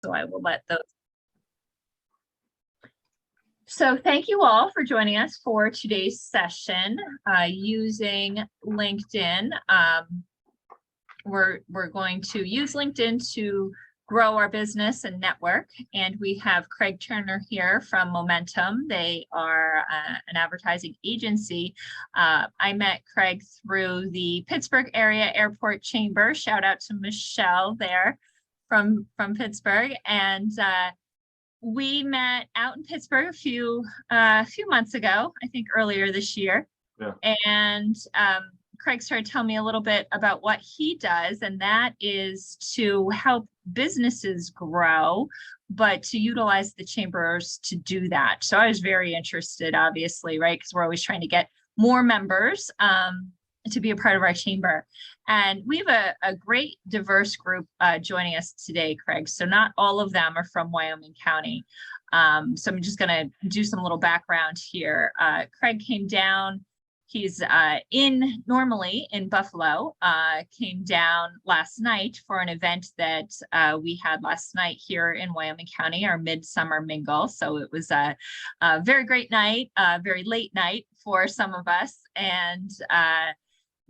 So I will let those. So thank you all for joining us for today's session using LinkedIn. We're going to use LinkedIn to grow our business and network. And we have Craig Turner here from Momentum. They are an advertising agency. I met Craig through the Pittsburgh Area Airport Chamber. Shout out to Michelle there from Pittsburgh. And we met out in Pittsburgh a few months ago, I think earlier this year. Yeah. And Craig started telling me a little bit about what he does, and that is to help businesses grow, but to utilize the chambers to do that. So I was very interested, obviously, right? Because we're always trying to get more members to be a part of our chamber. And we have a great diverse group joining us today, Craig. So not all of them are from Wyoming County. So I'm just going to do some little background here. Craig came down. He's normally in Buffalo, came down last night for an event that we had last night here in Wyoming County, our Midsummer Mingle. So it was a very great night, very late night for some of us. And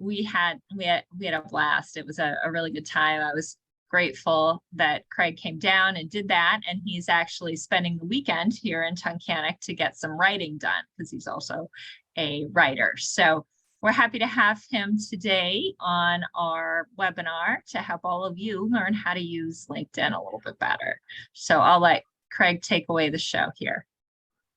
we had a blast. It was a really good time. I was grateful that Craig came down and did that. And he's actually spending the weekend here in Tunkhannock to get some writing done because he's also a writer. So we're happy to have him today on our webinar to help all of you learn how to use LinkedIn a little bit better. So I'll let Craig take away the show here.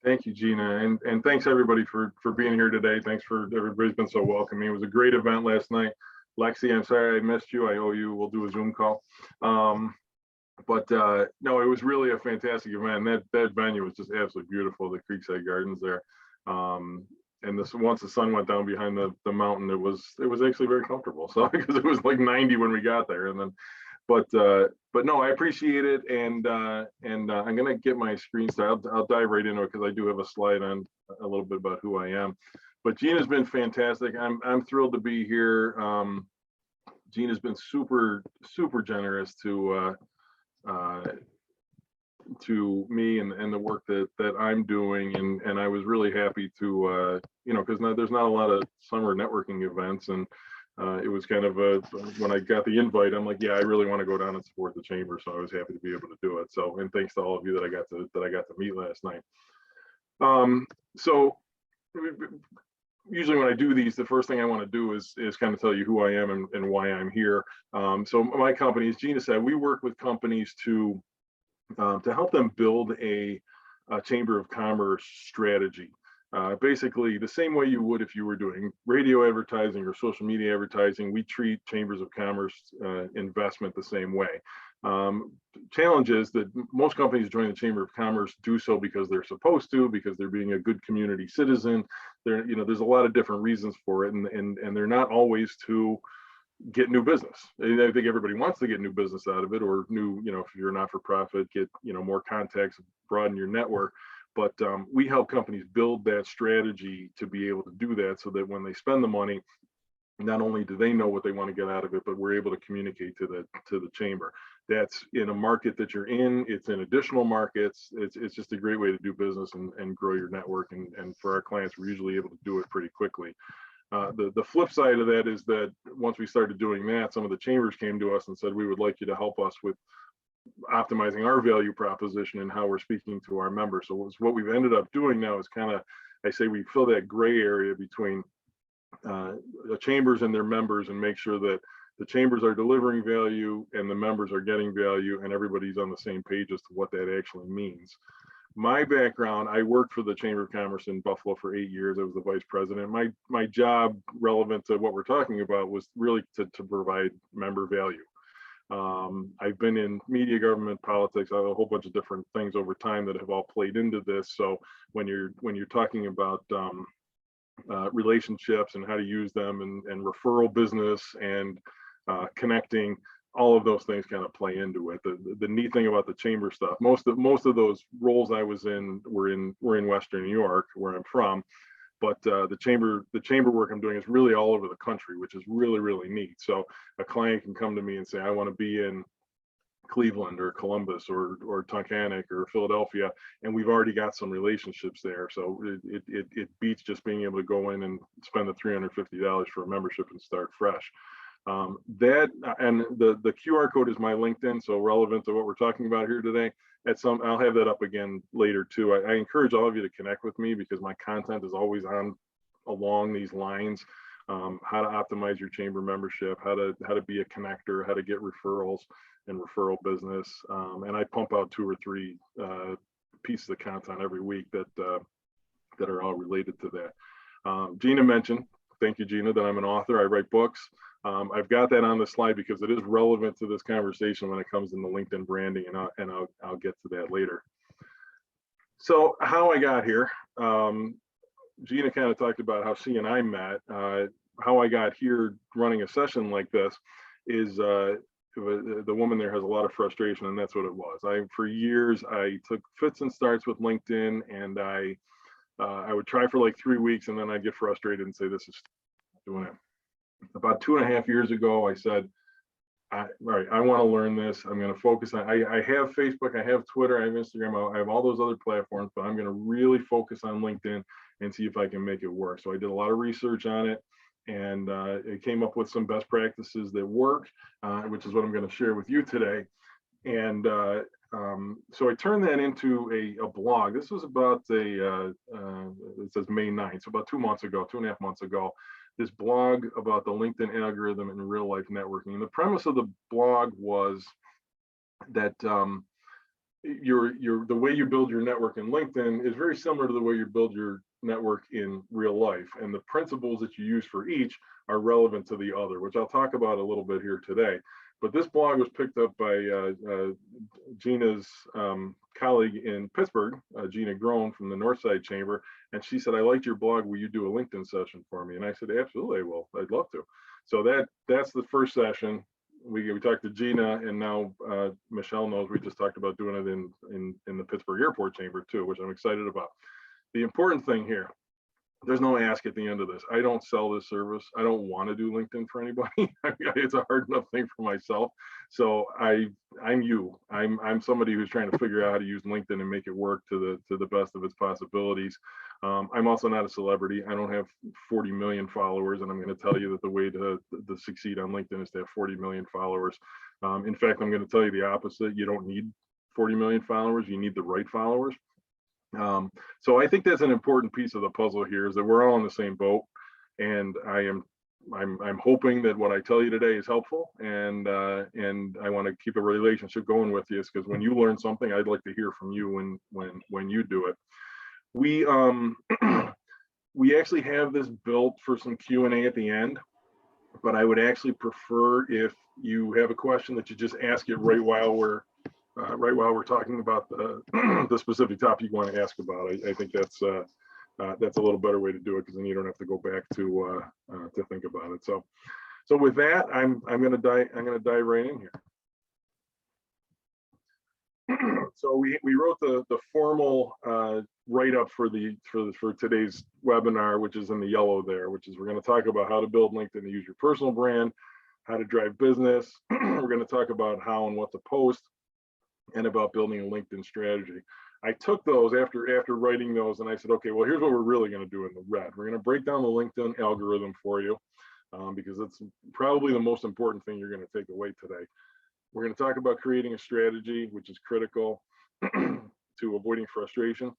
Thank you, Gina, and thanks everybody for being here today. Thanks for everybody's been so welcoming. It was a great event last night. Lexi, I'm sorry I missed you. I owe you. We'll do a Zoom call. But no, it was really a fantastic event. That venue was just absolutely beautiful. The Creekside Gardens there. And once the sun went down behind the mountain, it was actually very comfortable. So because it was like 90 when we got there, and then, but no, I appreciate it, and I'm gonna get my screen started. I'll dive right into it because I do have a slide on a little bit about who I am. But Gina's been fantastic. I'm thrilled to be here. Gina's been super generous to me and the work that I'm doing, and I was really happy to because there's not a lot of summer networking events, and it was kind of when I got the invite, I'm like, yeah, I really want to go down and support the chamber, so I was happy to be able to do it. So, and thanks to all of you that I got to meet last night. So usually when I do these, the first thing I want to do is kind of tell you who I am and why I'm here. So my company, as Gina said, we work with companies to help them build a chamber of commerce strategy. Basically, the same way you would if you were doing radio advertising or social media advertising, we treat chambers of commerce investment the same way. Challenge is that most companies join the Chamber of Commerce do so because they're supposed to, because they're being a good community citizen. There's a lot of different reasons for it, and they're not always to get new business. I think everybody wants to get new business out of it, or new, if you're a not-for-profit, get more contacts, broaden your network. But we help companies build that strategy to be able to do that, so that when they spend the money, not only do they know what they want to get out of it, but we're able to communicate to the chamber. That's in a market that you're in. It's in additional markets. It's just a great way to do business and grow your network. And for our clients, we're usually able to do it pretty quickly. The flip side of that is that once we started doing that, some of the chambers came to us and said, we would like you to help us with optimizing our value proposition and how we're speaking to our members. So what we've ended up doing now is kind of, I say we fill that gray area between the chambers and their members, and make sure that the chambers are delivering value and the members are getting value, and everybody's on the same page as to what that actually means. My background, I worked for the Chamber of Commerce in Buffalo for 8 years. I was the vice president. My job, relevant to what we're talking about, was really to provide member value. I've been in media, government, politics, a whole bunch of different things over time that have all played into this. So when you're talking about relationships and how to use them, and referral business and connecting, all of those things kind of play into it. The neat thing about the chamber stuff, most of those roles I was in were in Western New York, where I'm from. But the chamber work I'm doing is really all over the country, which is really, really neat. So a client can come to me and say, I want to be in Cleveland or Columbus or Tunkhannock or Philadelphia, and we've already got some relationships there. So it beats just being able to go in and spend the $350 for a membership and start fresh. That and the QR code is my LinkedIn, so relevant to what we're talking about here today. I'll have that up again later too. I encourage all of you to connect with me because my content is always on along these lines. How to optimize your chamber membership, how to be a connector, how to get referrals and referral business. And I pump out 2 or 3 pieces of content every week that are all related to that. Gina mentioned, thank you, Gina, that I'm an author. I write books. I've got that on the slide because it is relevant to this conversation when it comes into LinkedIn branding, and I'll get to that later. So how I got here, Gina kind of talked about how she and I met. How I got here running a session like this is the woman there has a lot of frustration, and that's what it was. For years, I took fits and starts with LinkedIn, and I would try for like 3 weeks, and then I'd get frustrated and say, this is doing it. About 2.5 years ago, I said, all right, I want to learn this. I'm going to focus on, I have Facebook, I have Twitter, I have Instagram, I have all those other platforms, but I'm going to really focus on LinkedIn and see if I can make it work. So I did a lot of research on it, and it came up with some best practices that work, which is what I'm going to share with you today. And so I turned that into a blog. This was about it says May 9th, so about 2 months ago, 2.5 months ago, this blog about the LinkedIn algorithm and real life networking. And the premise of the blog was that the way you build your network in LinkedIn is very similar to the way you build your network in real life. And the principles that you use for each are relevant to the other, which I'll talk about a little bit here today. But this blog was picked up by Gina's colleague in Pittsburgh, Gina Groen from the Northside Chamber. And she said, I liked your blog. Will you do a LinkedIn session for me? And I said, absolutely, I will. I'd love to. So that's the first session. We talked to Gina, and now Michelle knows we just talked about doing it in the Pittsburgh Airport Chamber too, which I'm excited about. The important thing here, there's no ask at the end of this. I don't sell this service. I don't want to do LinkedIn for anybody. It's a hard enough thing for myself. So I'm you. I'm somebody who's trying to figure out how to use LinkedIn and make it work to the best of its possibilities. I'm also not a celebrity. I don't have 40 million followers, and I'm going to tell you that the way to succeed on LinkedIn is to have 40 million followers. In fact, I'm going to tell you the opposite. You don't need 40 million followers. You need the right followers. So I think that's an important piece of the puzzle here, is that we're all in the same boat, and I'm hoping that what I tell you today is helpful, and I want to keep a relationship going with you, because when you learn something, I'd like to hear from you when you do it. We we actually have this built for some Q&A at the end, but I would actually prefer if you have a question that you just ask it right while we're talking about the specific topic you want to ask about. I think that's a little better way to do it, because then you don't have to go back to think about it. So with that, I'm gonna dive right in here. So we wrote the formal write-up for today's webinar, which is in the yellow there, which is we're going to talk about how to build LinkedIn to use your personal brand, how to drive business. We're going to talk about how and what to post, and about building a LinkedIn strategy. I took those after writing those, and I said, okay, well, here's what we're really going to do in the red. We're going to break down the LinkedIn algorithm for you, because it's probably the most important thing you're going to take away today. We're going to talk about creating a strategy, which is critical to avoiding frustration,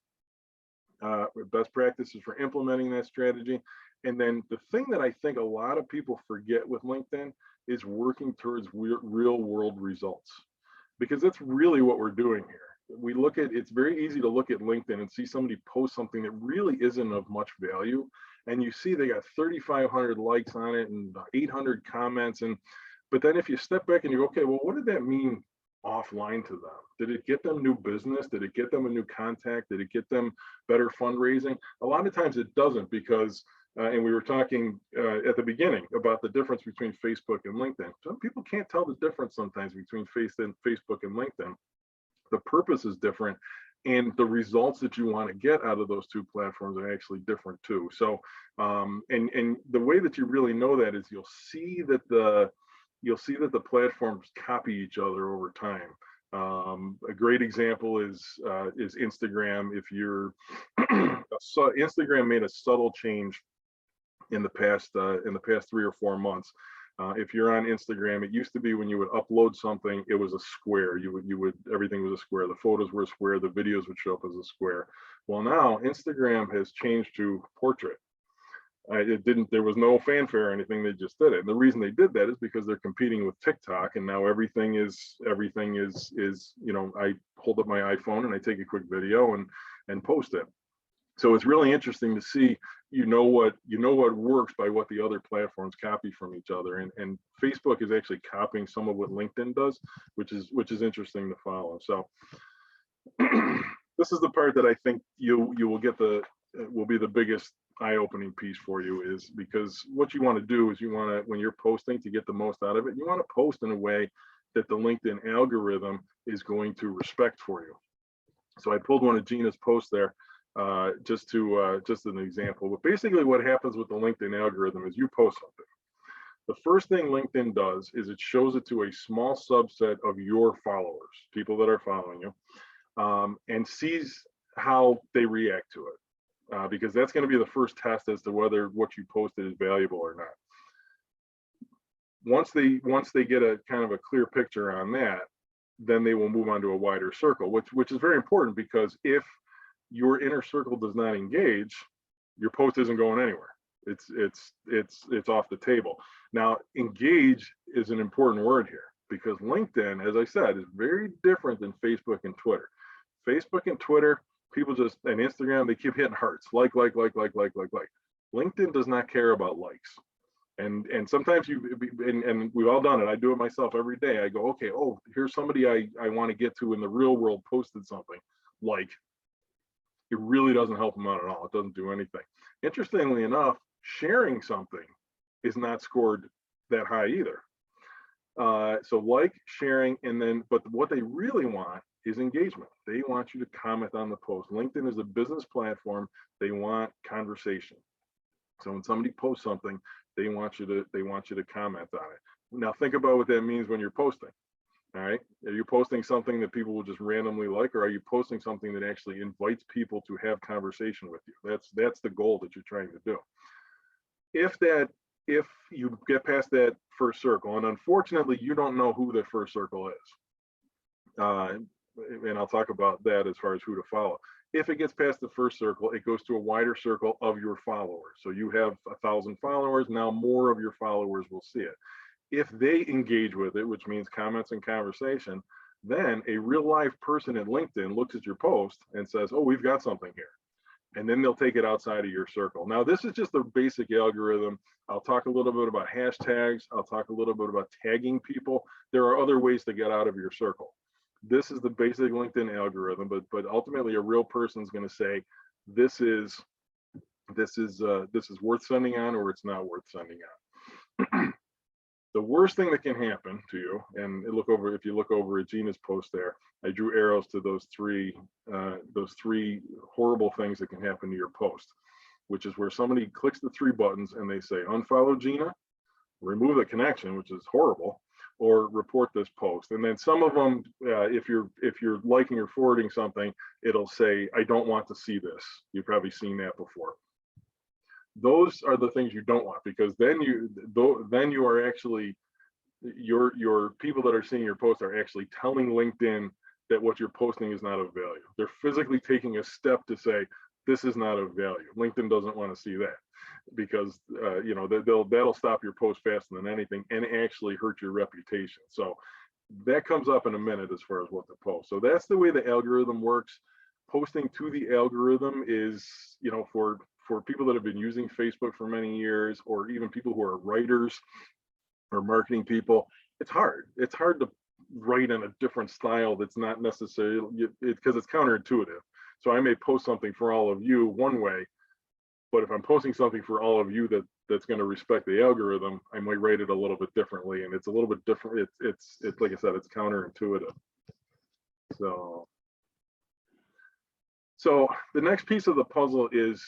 best practices for implementing that strategy. And then the thing that I think a lot of people forget with LinkedIn is working towards real world results, because that's really what we're doing here. We look at, it's very easy to look at LinkedIn and see somebody post something that really isn't of much value. And you see they got 3,500 likes on it and 800 comments. But then if you step back and you go, okay, well, what did that mean offline to them? Did it get them new business? Did it get them a new contact? Did it get them better fundraising? A lot of times it doesn't, because, and we were talking at the beginning about the difference between Facebook and LinkedIn. Some people can't tell the difference sometimes between Facebook and LinkedIn. The purpose is different, and the results that you want to get out of those two platforms are actually different too. So, and the way that you really know that is you'll see that you'll see that the platforms copy each other over time. A great example is Instagram. If you're so Instagram made a subtle change in the past 3 or 4 months. If you're on Instagram, it used to be when you would upload something, it was a square. You would everything was a square. The photos were a square. The videos would show up as a square. Well, now Instagram has changed to portrait. It didn't. There was no fanfare or anything. They just did it. And the reason they did that is because they're competing with TikTok, and now everything is I hold up my iPhone and I take a quick video and post it. So it's really interesting to see, what works by what the other platforms copy from each other. And Facebook is actually copying some of what LinkedIn does, which is interesting to follow. So this is the part that I think you will get will be the biggest eye-opening piece for you, is because what you want to do is when you're posting, to get the most out of it, you want to post in a way that the LinkedIn algorithm is going to respect for you. So I pulled one of Gina's posts there, just an example. But basically what happens with the LinkedIn algorithm is you post something. The first thing LinkedIn does is it shows it to a small subset of your followers, people that are following you, and sees how they react to it. Because that's going to be the first test as to whether what you posted is valuable or not. Once they get a kind of a clear picture on that, then they will move on to a wider circle, which is very important, because if your inner circle does not engage, your post isn't going anywhere. It's off the table. Now, engage is an important word here, because LinkedIn, as I said, is very different than Facebook and Twitter. Facebook and Twitter, people and Instagram, they keep hitting hearts, like. LinkedIn does not care about likes. And sometimes and we've all done it. I do it myself every day. I go, okay, here's somebody I want to get to in the real world posted something. Like, it really doesn't help them out at all. It doesn't do anything. Interestingly enough, sharing something is not scored that high either. So like, sharing, but what they really want is engagement. They want you to comment on the post. LinkedIn is a business platform. They want conversation. So when somebody posts something, they want you to comment on it. Now think about what that means when you're posting. All right. Are you posting something that people will just randomly like, or are you posting something that actually invites people to have conversation with you? That's the goal that you're trying to do. If you get past that first circle, and unfortunately you don't know who the first circle is, and I'll talk about that as far as who to follow. If it gets past the first circle, it goes to a wider circle of your followers. So you have 1,000 followers. Now more of your followers will see it. If they engage with it, which means comments and conversation, then a real live person at LinkedIn looks at your post and says, oh, we've got something here. And then they'll take it outside of your circle. Now, this is just the basic algorithm. I'll talk a little bit about hashtags. I'll talk a little bit about tagging people. There are other ways to get out of your circle. This is the basic LinkedIn algorithm, but ultimately a real person is going to say, this is worth sending on, or it's not worth sending on. The worst thing that can happen to you, and if you look over at Gina's post there, I drew arrows to those three horrible things that can happen to your post, which is where somebody clicks the 3 buttons and they say unfollow Gina, remove the connection, which is horrible, or report this post. And then some of them, if you're liking or forwarding something, it'll say, I don't want to see this. You've probably seen that before. Those are the things you don't want, because then you are actually, your people that are seeing your post are actually telling LinkedIn that what you're posting is not of value. They're physically taking a step to say, this is not of value. LinkedIn doesn't want to see that, because that'll stop your post faster than anything and actually hurt your reputation. So that comes up in a minute as far as what to post. So that's the way the algorithm works. Posting to the algorithm is, for people that have been using Facebook for many years, or even people who are writers or marketing people, it's hard. It's hard to write in a different style that's not necessarily, because it's counterintuitive. So I may post something for all of you one way, but if I'm posting something for all of you that's going to respect the algorithm, I might write it a little bit differently, and it's a little bit different. It's like I said, it's counterintuitive. So the next piece of the puzzle is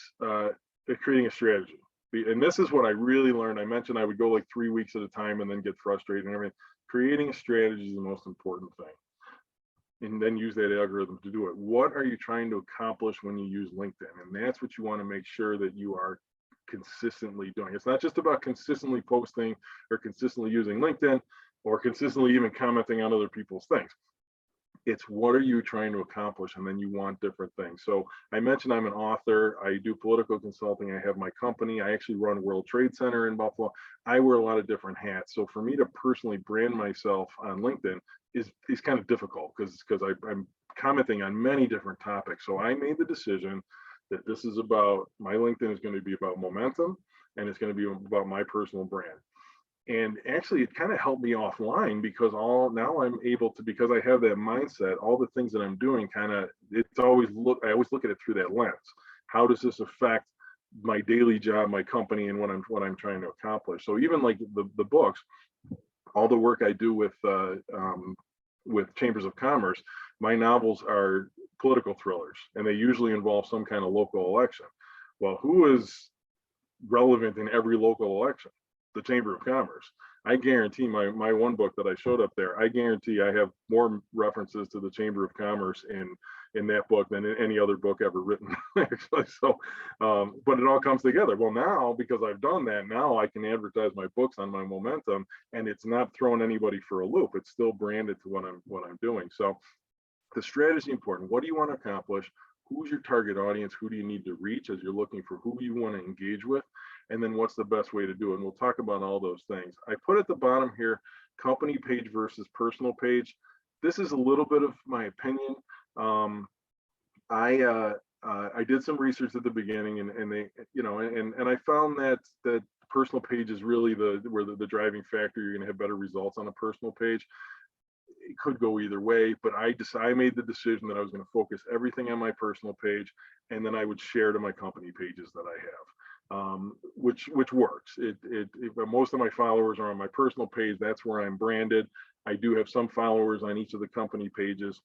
creating a strategy, And this is what I really learned. I mentioned I would go like 3 weeks at a time and then get frustrated and everything. Creating a strategy is the most important thing. And then use that algorithm to do it. What are you trying to accomplish when you use LinkedIn? And that's what you want to make sure that you are consistently doing. It's not just about consistently posting or consistently using LinkedIn or consistently even commenting on other people's things. It's what are you trying to accomplish, and then you want different things. So I mentioned I'm an author, I do political consulting, I have my company, I actually run World Trade Center in Buffalo. I wear a lot of different hats. So for me to personally brand myself on LinkedIn is kind of difficult because I'm commenting on many different topics. So I made the decision that this is about, my LinkedIn is going to be about momentum, and it's going to be about my personal brand. And actually it kind of helped me offline because now I'm able to, because I have that mindset, all the things that I'm doing I always look at it through that lens. How does this affect my daily job, my company, and what I'm trying to accomplish? So even like the books, all the work I do with Chambers of Commerce, my novels are political thrillers, and they usually involve some kind of local election. Well, who is relevant in every local election? The Chamber of Commerce. I guarantee my one book that I showed up there, I guarantee I have more references to the Chamber of Commerce in that book than in any other book ever written, actually. So, but it all comes together. Well, now, because I've done that, now I can advertise my books on my momentum, and it's not throwing anybody for a loop. It's still branded to what I'm doing. So the strategy is important. What do you want to accomplish? Who's your target audience? Who do you need to reach as you're looking for who you want to engage with? And then what's the best way to do it? And we'll talk about all those things. I put at the bottom here, company page versus personal page. This is a little bit of my opinion. I did some research at the beginning, and they, and I found that personal page is really where the driving factor. You're going to have better results on a personal page. It could go either way, but I made the decision that I was going to focus everything on my personal page, and then I would share to my company pages that I have, which works. Most of my followers are on my personal page. That's where I'm branded. I do have some followers on each of the company pages.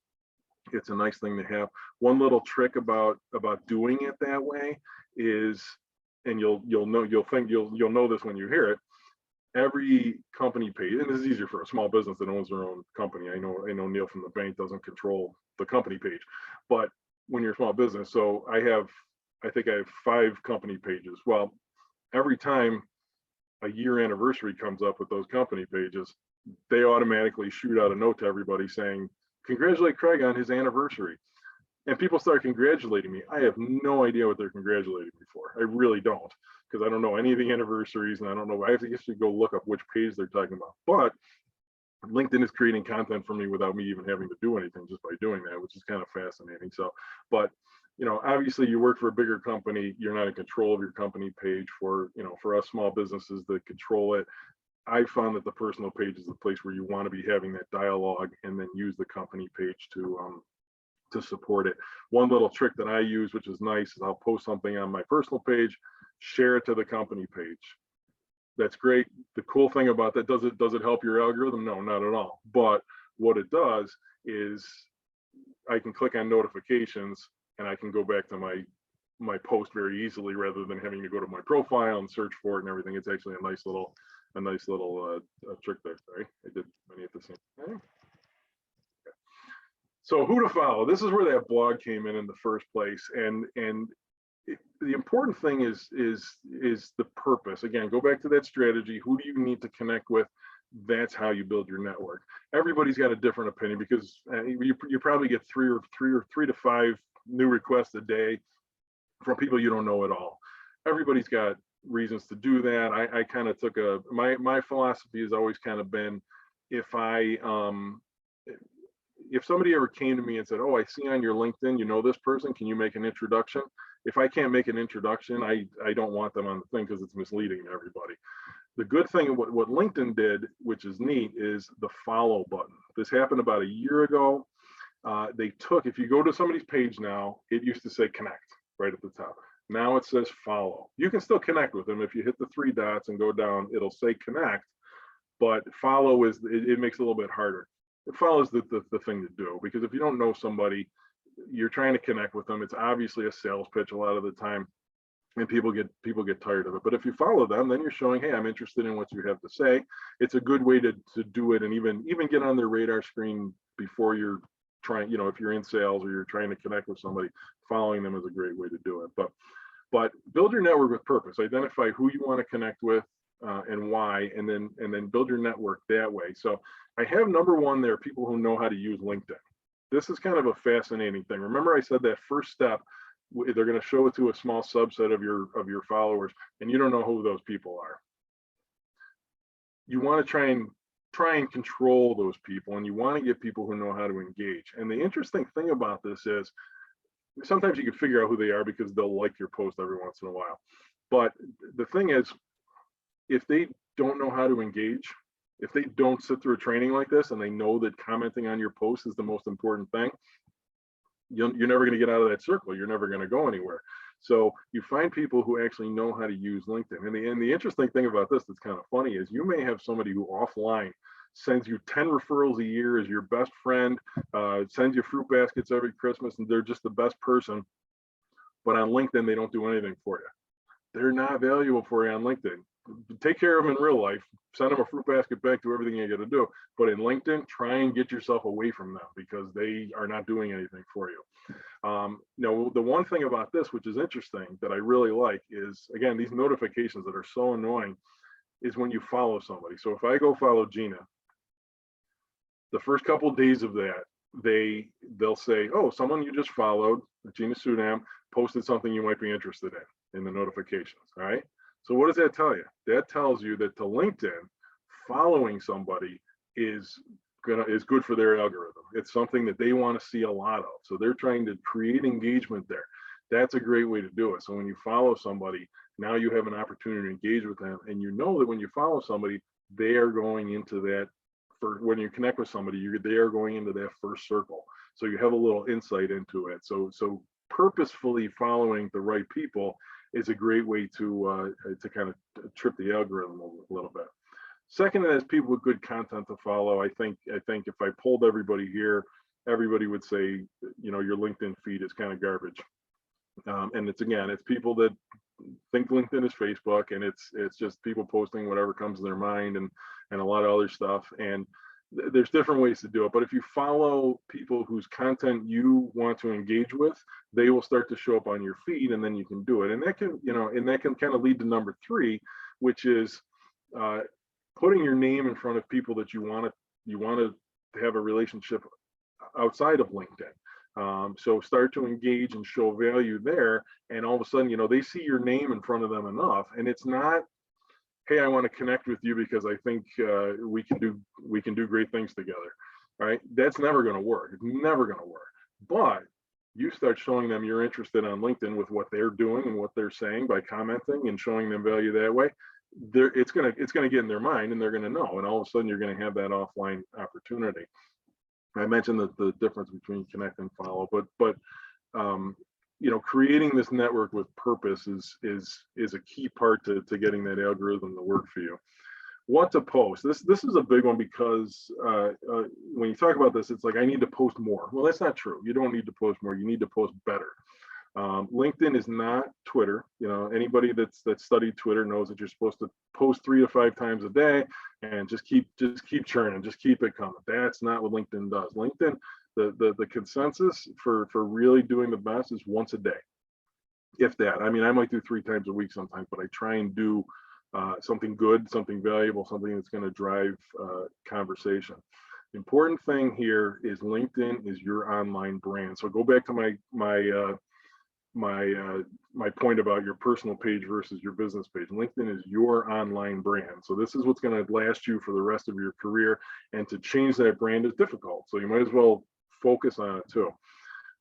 It's a nice thing to have. One little trick about doing it that way is, and you'll know this when you hear it. Every company page, and this is easier for a small business that owns their own company. I know Neil from the bank doesn't control the company page, but when you're a small business, so I think I have 5 company pages. Well, every time a year anniversary comes up with those company pages, they automatically shoot out a note to everybody saying, congratulate Craig on his anniversary. And people start congratulating me. I have no idea what they're congratulating me for. I really don't, because I don't know any of the anniversaries, and I don't know. I have to actually go look up which page they're talking about. But LinkedIn is creating content for me without me even having to do anything, just by doing that, which is kind of fascinating. So, but obviously you work for a bigger company, you're not in control of your company page. For us small businesses that control it, I found that the personal page is the place where you want to be having that dialogue, and then use the company page to support it. One little trick that I use, which is nice, is I'll post something on my personal page, share it to the company page. That's great. The cool thing about that, does it help your algorithm? No, not at all. But what it does is I can click on notifications, and I can go back to my post very easily, rather than having to go to my profile and search for it and everything. It's actually a nice little trick there. Sorry, I did many at the same time. So who to follow? This is where that blog came in the first place, and the important thing is the purpose. Again, go back to that strategy. Who do you need to connect with? That's how you build your network. Everybody's got a different opinion, because you probably get three to five new requests a day from people you don't know at all. Everybody's got reasons to do that. I kind of took my philosophy has always kind of been, if somebody ever came to me and said, oh, I see on your LinkedIn, you know this person, can you make an introduction? If I can't make an introduction, I don't want them on the thing, because it's misleading to everybody. The good thing, what LinkedIn did, which is neat, is the follow button. This happened about a year ago. They took, if you go to somebody's page now, it used to say connect right at the top. Now it says follow. You can still connect with them. If you hit the 3 dots and go down, it'll say connect, but follow it makes it a little bit harder. It follows the thing to do, because if you don't know somebody, you're trying to connect with them. It's obviously a sales pitch a lot of the time. and people get tired of it. But if you follow them, then you're showing, hey, I'm interested in what you have to say. It's a good way to do it, and even get on their radar screen before you're trying, if you're in sales or you're trying to connect with somebody. Following them is a great way to do it. But build your network with purpose. Identify who you want to connect with and why, and then build your network that way. So I have number one there, people who know how to use LinkedIn. This is kind of a fascinating thing. Remember, I said that first step, they're going to show it to a small subset of your followers, and you don't know who those people are. You want to try and control those people, and you want to get people who know how to engage. And the interesting thing about this is sometimes you can figure out who they are because they'll like your post every once in a while. But the thing is, if they don't know how to engage, if they don't sit through a training like this and they know that commenting on your post is the most important thing, you're never going to get out of that circle. You're never going to go anywhere. So you find people who actually know how to use LinkedIn. And the interesting thing about this that's kind of funny is you may have somebody who offline sends you 10 referrals a year, as your best friend, sends you fruit baskets every Christmas, and they're just the best person. But on LinkedIn, they don't do anything for you. They're not valuable for you on LinkedIn. Take care of them in real life, send them a fruit basket back, do everything you got to do. But in LinkedIn, try and get yourself away from them because they are not doing anything for you. The one thing about this, which is interesting, that I really like is, again, these notifications that are so annoying is when you follow somebody. So if I go follow Gina, the first couple of days of that, they'll say, oh, someone you just followed, Gina Sudam, posted something you might be interested in the notifications. All right. So what does that tell you? That tells you that to LinkedIn, following somebody is good for their algorithm. It's something that they want to see a lot of. So they're trying to create engagement there. That's a great way to do it. So when you follow somebody, now you have an opportunity to engage with them, and you know that when you follow somebody, they are going into that. When you connect with somebody, they are going into that first circle. So you have a little insight into it. So purposefully following the right people is a great way to kind of trip the algorithm a little bit. Second is people with good content to follow. I think if I polled everybody here, everybody would say, your LinkedIn feed is kind of garbage. And it's people that think LinkedIn is Facebook, and it's just people posting whatever comes to their mind and a lot of other stuff. And there's different ways to do it. But if you follow people whose content you want to engage with, they will start to show up on your feed, and then you can do it. And that can kind of lead to number three, which is putting your name in front of people that you want to have a relationship outside of LinkedIn. So start to engage and show value there, and all of a sudden, they see your name in front of them enough, and it's not, hey, I want to connect with you because I think we can do great things together. All right, that's never going to work. It's never going to work. But you start showing them you're interested on LinkedIn with what they're doing and what they're saying by commenting and showing them value that way. It's gonna get in their mind, and they're gonna know, and all of a sudden you're gonna have that offline opportunity. I mentioned the difference between connect and follow, but creating this network with purpose is a key part to getting that algorithm to work for you. What to post? This is a big one because when you talk about this, it's like I need to post more. Well, that's not true. You don't need to post more. You need to post better. LinkedIn is not Twitter. Anybody that's studied Twitter knows that you're supposed to post 3 to 5 times a day and just keep churning, just keep it coming. That's not what LinkedIn does. LinkedIn, the consensus for really doing the best is once a day, if that. I mean, I might do 3 times a week sometimes, but I try and do something good, something valuable, something that's going to drive conversation. The important thing here is LinkedIn is your online brand. So go back to my point about your personal page versus your business page. LinkedIn is your online brand. So this is what's going to last you for the rest of your career, and to change that brand is difficult. So you might as well focus on it too.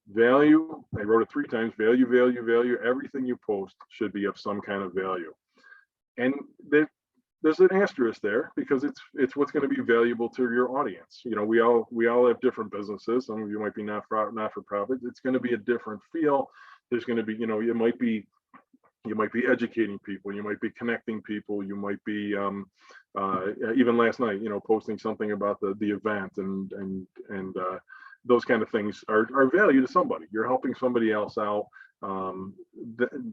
Value, I wrote it 3 times, value, value, value. Everything you post should be of some kind of value. And there's an asterisk there because it's what's going to be valuable to your audience. We all have different businesses. Some of you might be not for profit. It's going to be a different feel. There's going to be, you might be educating people, you might be connecting people, you might be even last night, posting something about the event and those kind of things are value to somebody. You're helping somebody else out.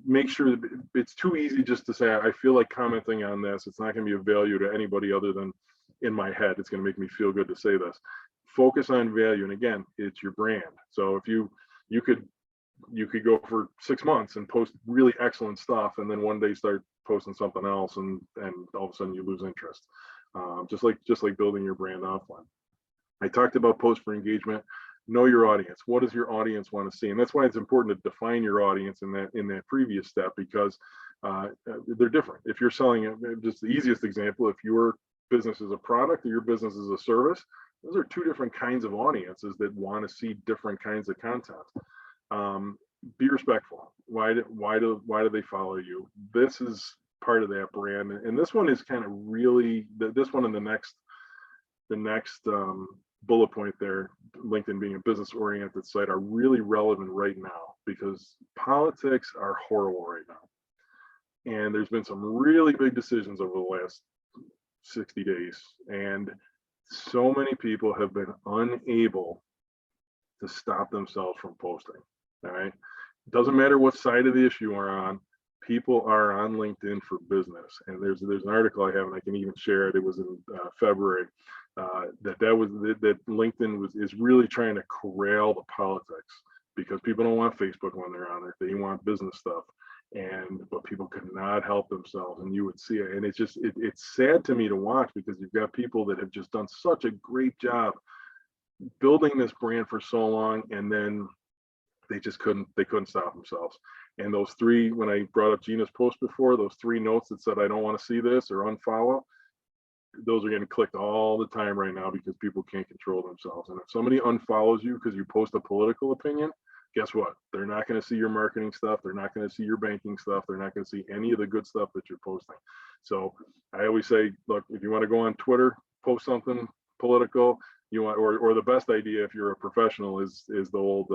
Make sure that it's too easy just to say, I feel like commenting on this. It's not going to be of value to anybody other than in my head. It's going to make me feel good to say this. Focus on value. And again, it's your brand. So if you could go for 6 months and post really excellent stuff, and then one day start posting something else, and all of a sudden you lose interest. Just like building your brand offline. I talked about post for engagement. Know your audience. What does your audience want to see? And that's why it's important to define your audience in that previous step, because they're different. If you're selling, just the easiest example, if your business is a product or your business is a service, those are two different kinds of audiences that want to see different kinds of content. Be respectful. Why do they follow you? This is part of that brand, and this one is kind of really this one and the next bullet point there, LinkedIn being a business oriented site, are really relevant right now, because politics are horrible right now, and there's been some really big decisions over the last 60 days, and so many people have been unable to stop themselves from posting. All right, doesn't matter what side of the issue you're on, people are on LinkedIn for business. And there's an article I have, and I can even share it. It was in February, that LinkedIn is really trying to corral the politics, because people don't want Facebook when they're on there. They want business stuff, but people could not help themselves, and you would see it. And it's sad to me to watch, because you've got people that have just done such a great job building this brand for so long, and then they couldn't stop themselves. And those three, when I brought up Gina's post before, those 3 notes that said, I don't want to see this or unfollow, those are getting clicked all the time right now, because people can't control themselves. And if somebody unfollows you because you post a political opinion, guess what? They're not going to see your marketing stuff. They're not going to see your banking stuff. They're not going to see any of the good stuff that you're posting. So I always say, look, if you want to go on Twitter, post something political, or the best idea if you're a professional is the old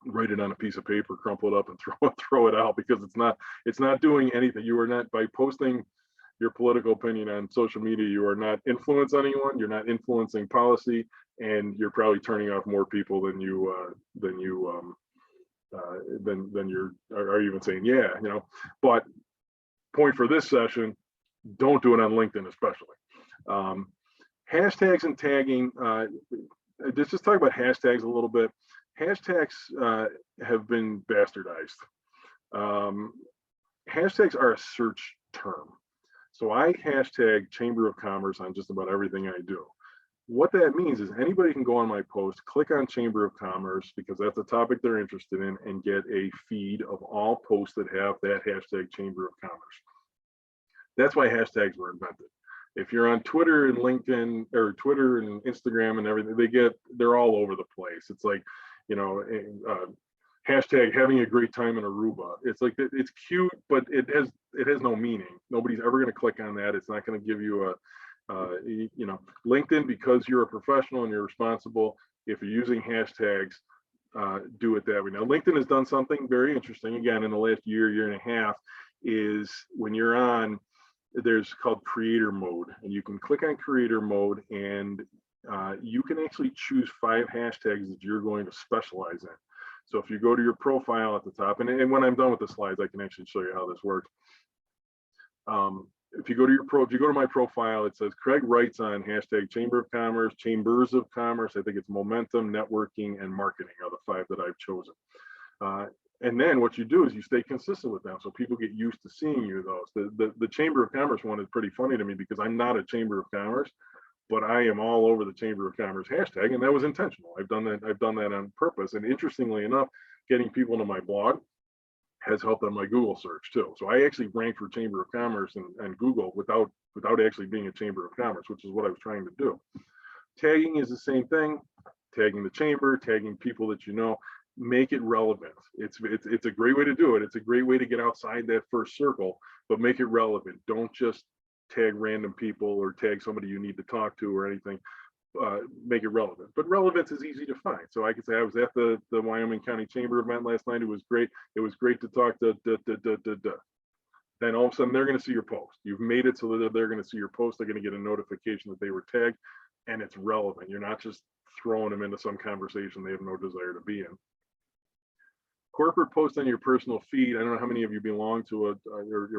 write it on a piece of paper, crumple it up, and throw it out, because it's not doing anything. You are not, by posting your political opinion on social media, you are not influencing anyone. You're not influencing policy, and you're probably turning off more people than you're even saying yeah. But point for this session: don't do it on LinkedIn, especially. Hashtags and tagging. Let's just talk about hashtags a little bit. Hashtags have been bastardized. Hashtags are a search term. So I hashtag Chamber of Commerce on just about everything I do. What that means is anybody can go on my post, click on Chamber of Commerce, because that's a topic they're interested in, and get a feed of all posts that have that hashtag Chamber of Commerce. That's why hashtags were invented. If you're on Twitter and LinkedIn, or Twitter and Instagram and everything, they're all over the place. It's like, hashtag having a great time in Aruba. It's like, it's cute, but it has no meaning. Nobody's ever going to click on that. It's not going to give you LinkedIn, because you're a professional and you're responsible. If you're using hashtags, do it that way. Now, LinkedIn has done something very interesting, again, in the last year and a half, is when you're on, there's called creator mode, and you can click on creator mode, and you can actually choose 5 hashtags that you're going to specialize in. So if you go to your profile at the top, and when I'm done with the slides, I can actually show you how this works. If you go to my profile, it says Craig writes on hashtag Chamber of Commerce, Chambers of Commerce. I think it's momentum, networking, and marketing are the 5 that I've chosen. And then what you do is you stay consistent with them, so people get used to seeing you those. The Chamber of Commerce one is pretty funny to me, because I'm not a Chamber of Commerce, but I am all over the Chamber of Commerce hashtag, and that was intentional. I've done that on purpose. And interestingly enough, getting people to my blog has helped on my Google search too. So I actually ranked for Chamber of Commerce and Google without actually being a Chamber of Commerce, which is what I was trying to do. Tagging is the same thing. Tagging the chamber, tagging people that you know. Make it relevant. It's a great way to do it. It's a great way to get outside that first circle, but make it relevant. Don't just tag random people or tag somebody you need to talk to or anything. Make it relevant. But relevance is easy to find. So I could say I was at the Wyoming County Chamber event last night. It was great. It was great to talk to Then all of a sudden they're going to see your post. You've made it so that they're going to see your post. They're going to get a notification that they were tagged, and it's relevant. You're not just throwing them into some conversation they have no desire to be in. corporate post on your personal feed. I don't know how many of you belong to or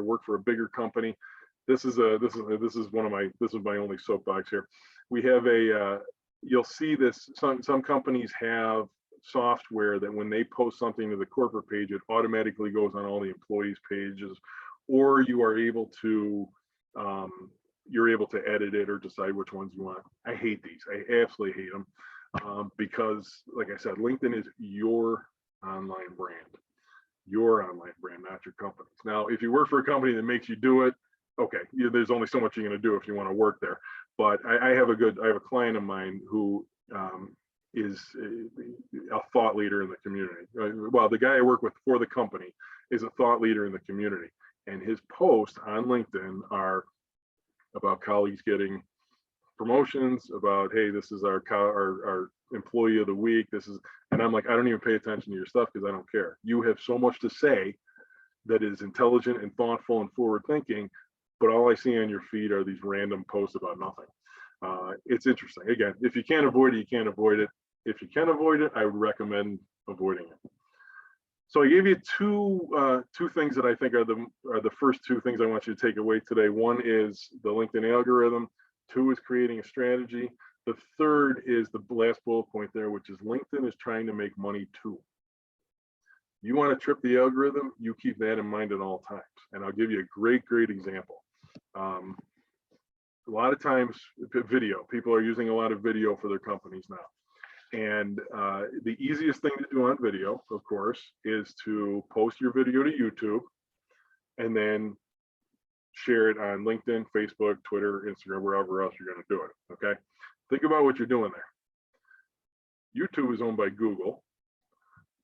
work for a bigger company. This is my only soapbox here. We have you'll see this, some companies have software that when they post something to the corporate page, it automatically goes on all the employees' pages, or you are able to, you're able to edit it or decide which ones you want. I hate these. I absolutely hate them because, like I said, LinkedIn is your online brand, not your company's. Now, if you work for a company that makes you do it, okay, there's only so much you're going to do if you want to work there. But I have a client of mine who is a thought leader in the community. Well, the guy I work with for the company is a thought leader in the community, and his posts on LinkedIn are about colleagues getting promotions, about, hey, this is our employee of the week. And I'm like, I don't even pay attention to your stuff because I don't care. You have so much to say that is intelligent and thoughtful and forward thinking, but all I see on your feed are these random posts about nothing. It's interesting. Again, if you can't avoid it, you can't avoid it. If you can avoid it, I would recommend avoiding it. So I gave you two things that I think are the first two things I want you to take away today. One is the LinkedIn algorithm. Two is creating a strategy. The third is the last bullet point there, which is LinkedIn is trying to make money too. You want to trip the algorithm, you keep that in mind at all times. And I'll give you a great example. A lot of times, video, people are using a lot of video for their companies now. And the easiest thing to do on video, of course, is to post your video to YouTube and then share it on LinkedIn, Facebook, Twitter, Instagram, wherever else you're going to do it. Okay. Think about what you're doing there. YouTube is owned by Google.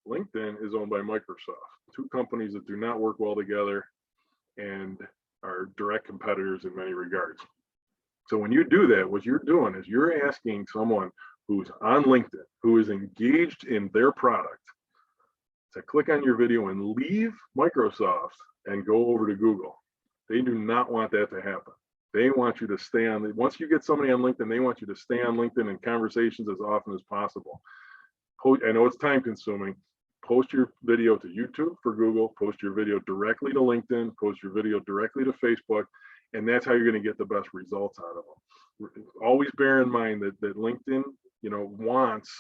LinkedIn is owned by Microsoft, two companies that do not work well together and are direct competitors in many regards. So when you do that, what you're doing is you're asking someone who's on LinkedIn, who is engaged in their product, to click on your video and leave Microsoft and go over to Google. They do not want that to happen. They want you to stay on. Once you get somebody on LinkedIn, they want you to stay on LinkedIn in conversations as often as possible. I know it's time consuming. Post your video to YouTube for Google, post your video directly to LinkedIn, post your video directly to Facebook, and that's how you're going to get the best results out of them. Always bear in mind that LinkedIn, wants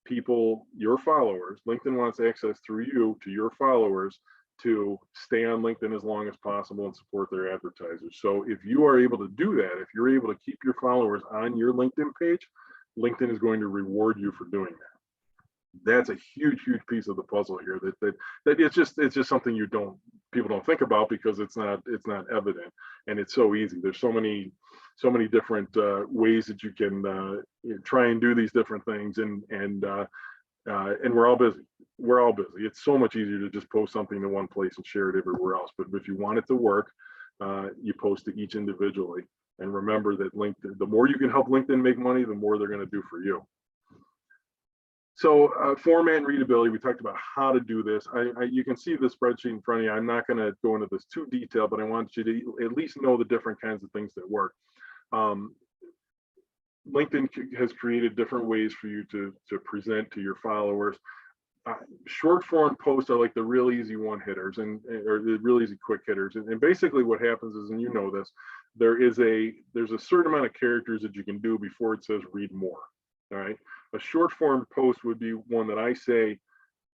people, your followers, LinkedIn wants access through you to your followers to stay on LinkedIn as long as possible and support their advertisers. So if you are able to do that, if you're able to keep your followers on your LinkedIn page, LinkedIn is going to reward you for doing that. That's a huge piece of the puzzle here. That it's just something people don't think about because it's not evident, and it's so easy. There's so many different ways that you can try and do these different things, and we're all busy. It's so much easier to just post something to one place and share it everywhere else. But if you want it to work, you post to each individually. And remember that LinkedIn, the more you can help LinkedIn make money, the more they're going to do for you. So format and readability, we talked about how to do this. You can see the spreadsheet in front of you. I'm not going to go into this too detailed, but I want you to at least know the different kinds of things that work. LinkedIn has created different ways for you to present to your followers. Short form posts are like the real easy one hitters or the real easy quick hitters. And basically what happens is, and you know this, there's a certain amount of characters that you can do before it says read more. All right. A short form post would be one that I say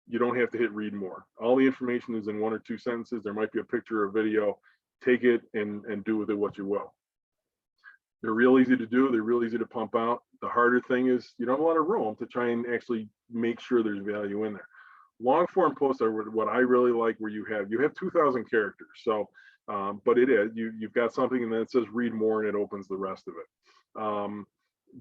you don't have to hit read more. All the information is in 1 or 2 sentences. There might be a picture or video. Take it and do with it what you will. They're real easy to do. They're real easy to pump out. The harder thing is you don't have a lot of room to try and actually make sure there's value in there. Long form posts are what I really like, where you have 2,000 characters. So, but it is, you've got something and then it says read more and it opens the rest of it.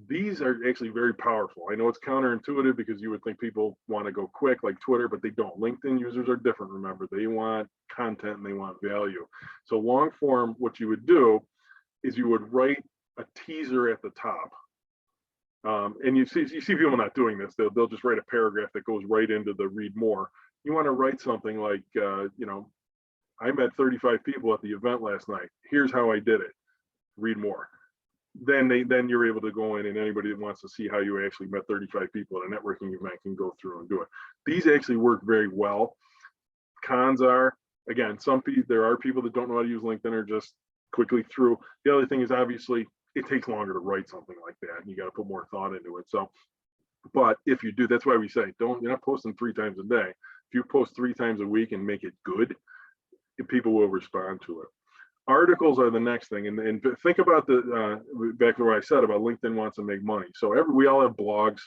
These are actually very powerful. I know it's counterintuitive because you would think people want to go quick like Twitter, but they don't. LinkedIn users are different. Remember, they want content and they want value. So long form, what you would do is you would write a teaser at the top. And you see people not doing this. They'll just write a paragraph that goes right into the read more. You want to write something like, I met 35 people at the event last night. Here's how I did it. Read more. then you're able to go in, and anybody that wants to see how you actually met 35 people at a networking event can go through and do it. These actually work very well. Cons are, again, there are people that don't know how to use LinkedIn or just quickly through. The other thing is, obviously it takes longer to write something like that, and you got to put more thought into it. So, but if you do, that's why we say you're not posting 3 times a day. If you post 3 times a week and make it good, people will respond to it. Articles are the next thing, and think about back to what I said about LinkedIn wants to make money. So we all have blogs.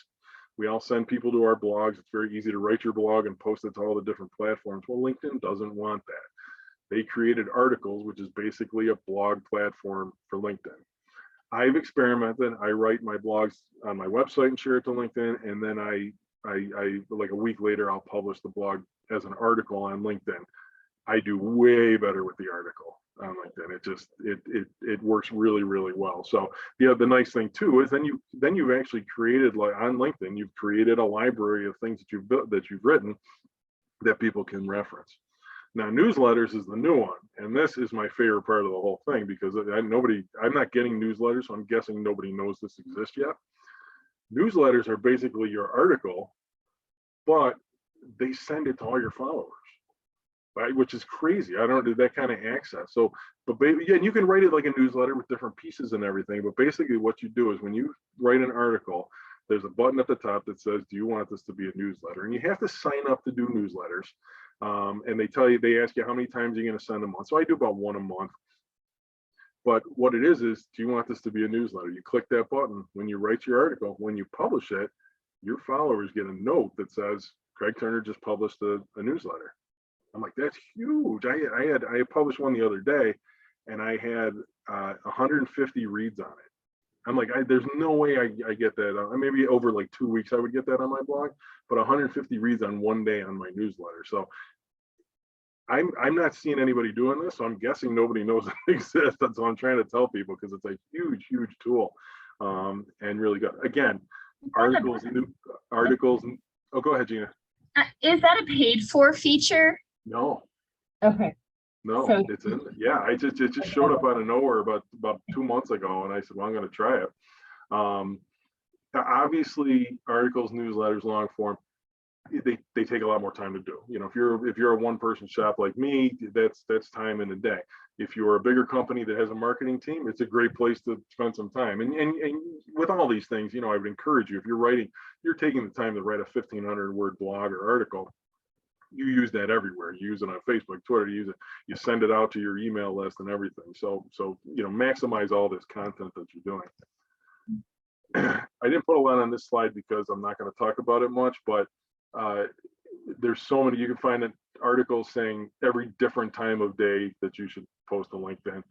We all send people to our blogs. It's very easy to write your blog and post it to all the different platforms. Well, LinkedIn doesn't want that. They created articles, which is basically a blog platform for LinkedIn. I've experimented. I write my blogs on my website and share it to LinkedIn, and then I like a week later, I'll publish the blog as an article on LinkedIn. I do way better with the article on LinkedIn. It works really, really well. So the nice thing too is then you've actually created, like on LinkedIn, you've created a library of things that you've built, that you've written, that people can reference. Now, newsletters is the new one, and this is my favorite part of the whole thing, because I'm not getting newsletters, so I'm guessing nobody knows this exists yet. Newsletters are basically your article, but they send it to all your followers, right? Which is crazy. I don't do that kind of access. So, but yeah, you can write it like a newsletter with different pieces and everything. But basically, what you do is when you write an article, there's a button at the top that says, "Do you want this to be a newsletter?" And you have to sign up to do newsletters. And they ask you how many times you're going to send a month. So I do about 1 a month. But what it is do you want this to be a newsletter? You click that button when you write your article. When you publish it, your followers get a note that says, "Craig Turner just published a newsletter." I'm like, that's huge. I published one the other day, and I had 150 reads on it. I'm like, there's no way I get that. Maybe over like 2 weeks I would get that on my blog, but 150 reads on one day on my newsletter. So I'm not seeing anybody doing this, so I'm guessing nobody knows it exists. That's what I'm trying to tell people, because it's a huge, huge tool, and really good. Again, articles. Oh, go ahead, Gina. Is that a paid for feature? No. Okay. No, so, it's in. Yeah, it just showed up out of nowhere about 2 months ago, and I said, well, I'm going to try it. Obviously, articles, newsletters, long form, they take a lot more time to do. You know, if you're a one-person shop like me, that's time in a day. If you're a bigger company that has a marketing team, it's a great place to spend some time. And with all these things, you know, I would encourage you, if you're taking the time to write a 1,500 word blog or article, you use that everywhere. You use it on Facebook, Twitter, you send it out to your email list and everything. So you know, maximize all this content that you're doing. I didn't put a lot on this slide because I'm not going to talk about it much, but there's so many. You can find articles saying every different time of day that you should post on LinkedIn.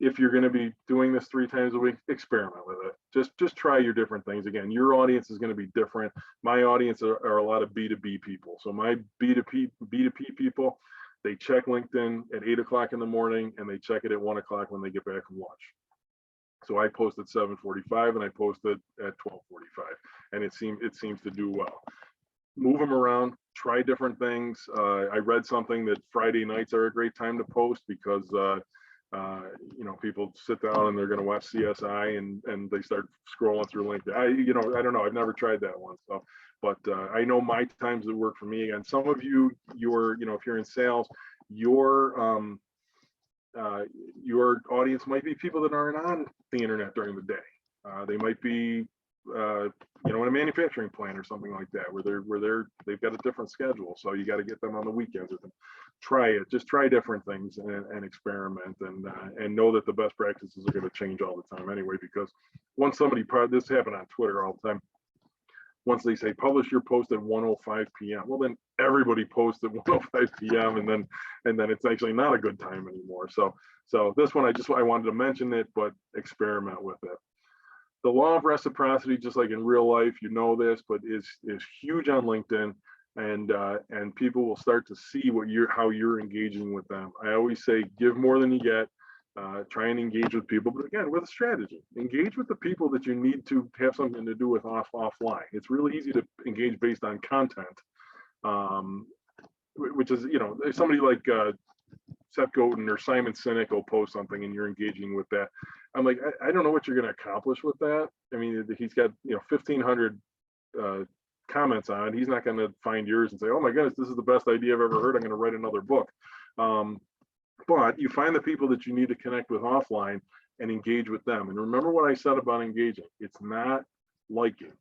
If you're going to be doing this 3 times a week, experiment with it. Just try your different things. Again, your audience is going to be different. My audience are a lot of B2B people. So my B2P people, they check LinkedIn at 8 o'clock in the morning, and they check it at 1 o'clock when they get back from lunch. So I post at 7:45 and I post it at 12:45, and it seems to do well. Move them around, try different things. I read something that Friday nights are a great time to post because you know, people sit down and they're going to watch CSI and they start scrolling through LinkedIn. I don't know. I've never tried that one. So, but I know my times that work for me. And some of you know, if you're in sales, your audience might be people that aren't on the internet during the day. They might be, you know, in a manufacturing plant or something like that, where they've got a different schedule. So you got to get them on the weekends with them. Try it. Just try different things and experiment, and know that the best practices are going to change all the time anyway. Because once this happened on Twitter all the time. Once they say publish your post at 1:05 p.m., well, then everybody posts at 1:05 p.m. and then it's actually not a good time anymore. So this one I wanted to mention it, but experiment with it. The law of reciprocity, just like in real life, you know this, but is huge on LinkedIn, and people will start to see how you're engaging with them. I always say, give more than you get. Try and engage with people, but again, with a strategy. Engage with the people that you need to have something to do with offline. It's really easy to engage based on content, which is, you know, somebody like Seth Godin or Simon Sinek will post something and you're engaging with that. I'm like, I don't know what you're going to accomplish with that. I mean, he's got 1,500 comments on it. He's not going to find yours and say, oh my goodness, this is the best idea I've ever heard. I'm going to write another book. But you find the people that you need to connect with offline and engage with them. And remember what I said about engaging. It's not liking.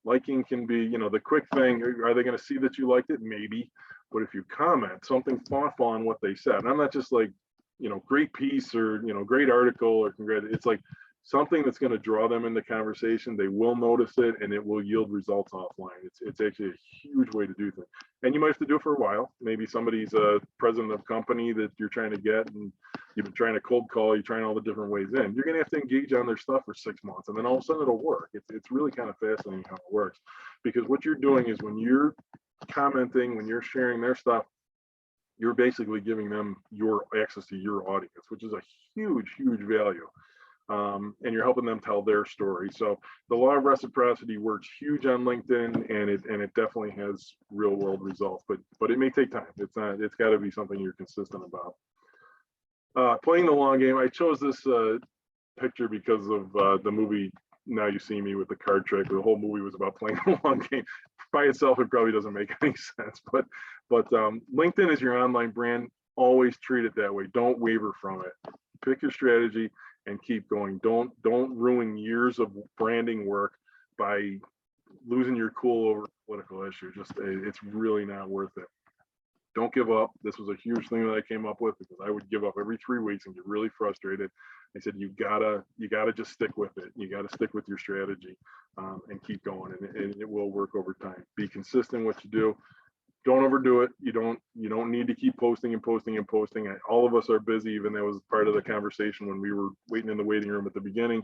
Liking can be, the quick thing. Are they going to see that you liked it? Maybe. But if you comment something thoughtful on what they said, and I'm not just like, great piece or, great article or it's like something that's going to draw them into conversation. They will notice it and it will yield results offline. It's actually a huge way to do things. And you might have to do it for a while. Maybe somebody's a president of a company that you're trying to get and you've been trying to cold call, you're trying all the different ways in. You're going to have to engage on their stuff for 6 months and then all of a sudden it'll work. It's really kind of fascinating how it works, because what you're doing is when you're commenting, when you're sharing their stuff, you're basically giving them your access to your audience, which is a huge value. And you're helping them tell their story. So the law of reciprocity works huge on LinkedIn, and it definitely has real world results, but it may take time. It's got to be something you're consistent about. Playing the long game. I chose this picture because of the movie Now You See Me with the card trick. The whole movie was about playing the long game. By itself, it probably doesn't make any sense, but LinkedIn is your online brand. Always treat it that way. Don't waver from it. Pick your strategy and keep going. Don't ruin years of branding work by losing your cool over political issue. It's really not worth it. Don't give up. This was a huge thing that I came up with because I would give up every 3 weeks and get really frustrated. I said, you gotta just stick with it. You gotta stick with your strategy and keep going, and it will work over time. Be consistent in what you do. Don't overdo it. You don't need to keep posting and posting and posting. All of us are busy. Even that was part of the conversation when we were waiting in the waiting room at the beginning.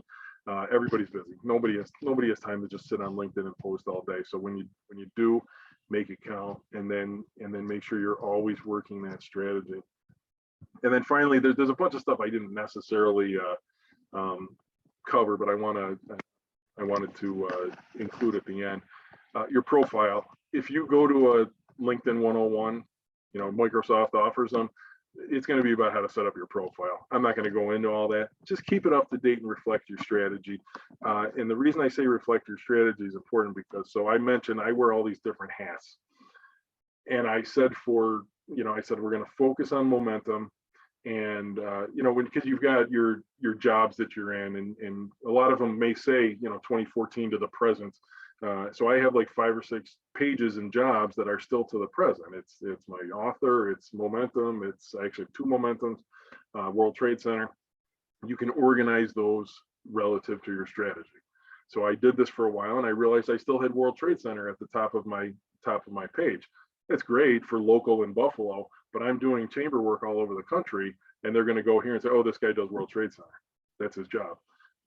Everybody's busy. Nobody has time to just sit on LinkedIn and post all day. So when you do, make it count, and then make sure you're always working that strategy. And then finally, there's a bunch of stuff I didn't necessarily cover, but I wanted to include at the end. Your profile. If you go to a LinkedIn 101, Microsoft offers them. It's going to be about how to set up your profile. I'm not going to go into all that. Just keep it up to date and reflect your strategy. And the reason I say reflect your strategy is important because, so I mentioned I wear all these different hats. And I said we're going to focus on momentum. And, because you've got your jobs that you're in, and a lot of them may say, 2014 to the present. So I have like 5 or 6 pages and jobs that are still to the present. It's my author, it's momentum, it's actually 2 momentums, World Trade Center. You can organize those relative to your strategy. So I did this for a while and I realized I still had World Trade Center at the top of my page. It's great for local in Buffalo, but I'm doing chamber work all over the country and they're going to go here and say, oh, this guy does World Trade Center. That's his job.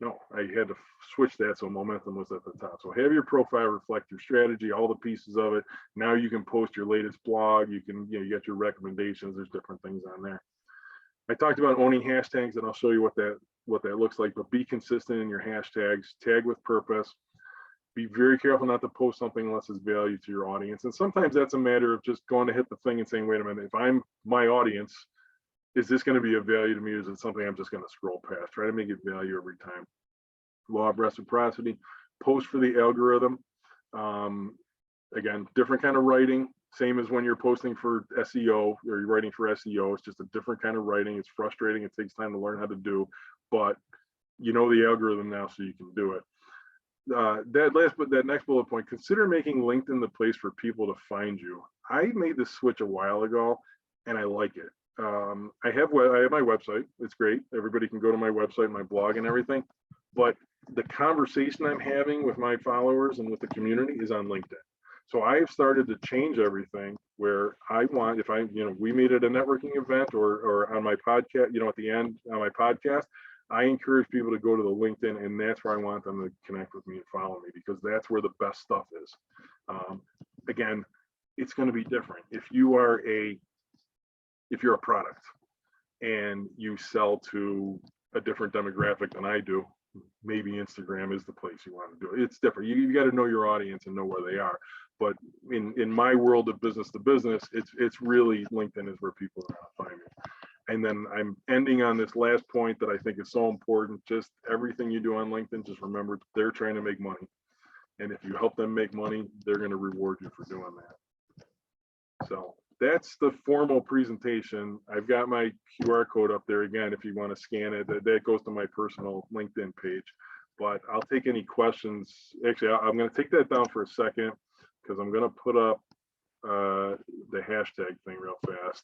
No, I had to switch that so momentum was at the top. So have your profile reflect your strategy, all the pieces of it. Now you can post your latest blog. You can, you get your recommendations. There's different things on there. I talked about owning hashtags, and I'll show you what that looks like. But be consistent in your hashtags. Tag with purpose. Be very careful not to post something unless it's value to your audience. And sometimes that's a matter of just going to hit the thing and saying, wait a minute, if I'm my audience, is this going to be of value to me, or is it something I'm just going to scroll past? Try to make it value every time. Law of reciprocity. Post for the algorithm. Again, different kind of writing. Same as when you're posting for SEO or you're writing for SEO. It's just a different kind of writing. It's frustrating. It takes time to learn how to do, but you know the algorithm now, so you can do it. That next bullet point, consider making LinkedIn the place for people to find you. I made this switch a while ago and I like it. I have my website. It's great. Everybody can go to my website, my blog and everything, but the conversation I'm having with my followers and with the community is on LinkedIn. So I've started to change everything where I want, if we meet at a networking event or on my podcast, at the end on my podcast, I encourage people to go to the LinkedIn, and that's where I want them to connect with me and follow me, because that's where the best stuff is. Again, it's going to be different. If you're a product and you sell to a different demographic than I do, maybe Instagram is the place you want to do it. It's different. You got to know your audience and know where they are. But in my world of business to business, it's really LinkedIn is where people are going to find me. And then I'm ending on this last point that I think is so important. Just everything you do on LinkedIn, just remember they're trying to make money. And if you help them make money, they're going to reward you for doing that. So that's the formal presentation. I've got my QR code up there again. If you want to scan it, that goes to my personal LinkedIn page. But I'll take any questions. Actually, I'm going to take that down for a second because I'm going to put up the hashtag thing real fast.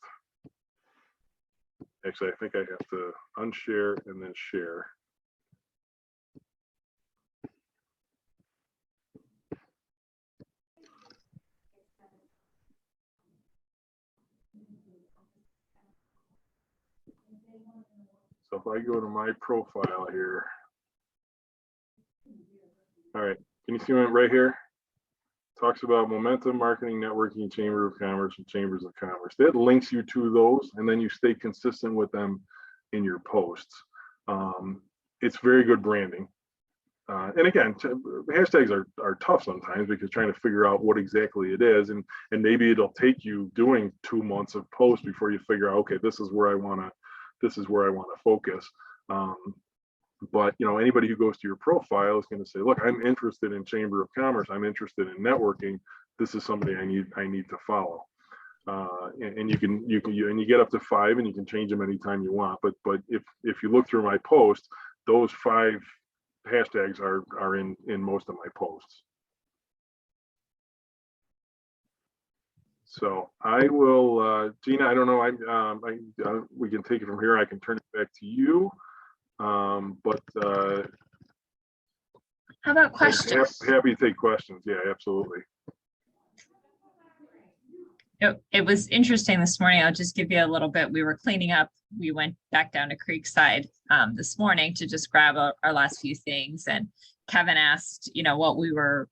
Actually, I think I have to unshare and then share. So if I go to my profile here. All right, can you see it right here? Talks about momentum, marketing, networking, chamber of commerce, and chambers of commerce. That links you to those, and then you stay consistent with them in your posts. It's very good branding. And again, hashtags are tough sometimes because trying to figure out what exactly it is, and maybe it'll take you doing 2 months of posts before you figure out, okay, this is where I want to focus. But anybody who goes to your profile is going to say, look, I'm interested in Chamber of Commerce, I'm interested in networking, this is somebody I need to follow. And you get up to 5 and you can change them anytime you want. But if you look through my posts, those 5 hashtags are in most of my posts. So I will, Gina, I don't know, we can take it from here. I can turn it back to you. But how about questions? Happy to take questions. Yeah, absolutely. It was interesting this morning. I'll just give you a little bit. We were cleaning up. We went back down to Creekside this morning to just grab our last few things. And Kevin asked, what we were